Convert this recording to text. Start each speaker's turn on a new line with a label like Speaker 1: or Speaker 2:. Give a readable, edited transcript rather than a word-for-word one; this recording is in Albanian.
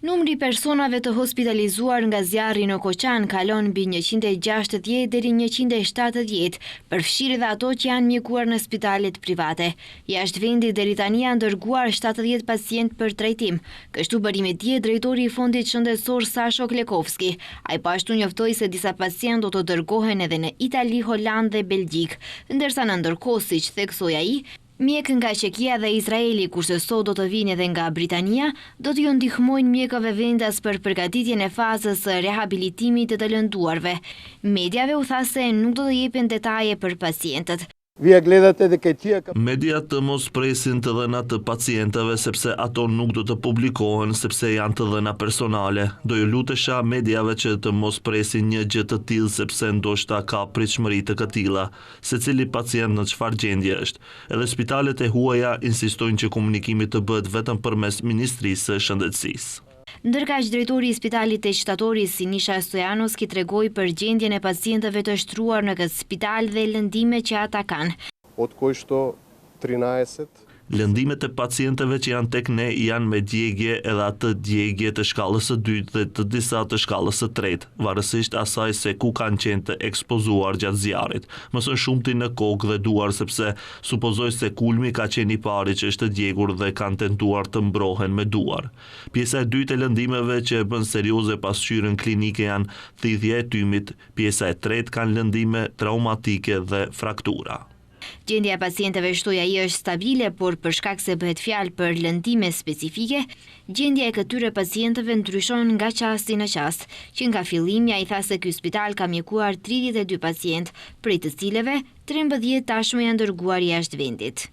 Speaker 1: Numri i personave të hospitalizuar nga zjarri në Koqan kalon mbi 160 deri 170, përfshirë dhe ato që janë mjekuar në spitalet private. Jashtë vendit deri tani janë dërguar 70 pacient për trajtim. Kështu bëri me dje drejtori i Fondit Shëndetësor Sasho Klekovski. Ai po ashtu njoftoi se disa pacient do të dërgohen edhe në Itali, Holandë dhe Belgjik, ndërsa në ndërkohë, siç theksoi ai, mjek nga Çekia dhe Izraeli, kurse sot do të vinë edhe nga Britania, do t'ju ndihmojnë mjekëve vendas për përgatitjen e fazës së rehabilitimit të lënduarve. Mediave u tha se nuk do të jepen detaje për pacientët.
Speaker 2: Media të mos presin të dhëna të pacientëve sepse ato nuk do të publikohen sepse janë të dhëna personale. Do ju lutesha mediave që të mos presin një gjë të tillë sepse ndoshta ka pritshmëri të këtilla, secili pacient në çfarë gjendje është. Edhe spitalet e huaja insistojnë që komunikimi të bëhet vetëm përmes Ministrisë së Shëndetësisë.
Speaker 1: Ndërkaq drejtori i spitalit të Shtatoris Sinisha Stojanovski tregoi për gjendjen e pacientëve të shtruar në këtë spital dhe lëndimet që ata kanë.
Speaker 2: Lëndimet e pacientëve që janë tek ne janë me djegje edhe atë djegje të shkallës së dytë dhe të disa të shkallës së tretë, varësisht asaj se ku kanë qenë të ekspozuar gjatë zjarrit. Më së shumti në kokë dhe duar sepse supozoj se kulmi ka qenë i pari që është djegur dhe kanë tentuar të mbrohen me duar. Pjesa e dytë e lëndimeve që e bën serioze pasqyrën klinike janë thithja e tymit, pjesa e tretë kanë lëndime traumatike dhe fraktura.
Speaker 1: Gjendja e pacientëve, shtoi ai, është stabile, por për shkak se bëhet fjalë për lëndime specifike, gjendja e këtyre pacientëve ndryshon nga qasti në qast, që nga fillimi ai tha se ky spital ka mjekuar 32 pacient, prej të cilëve 13 tashmë janë dërguar jashtë vendit.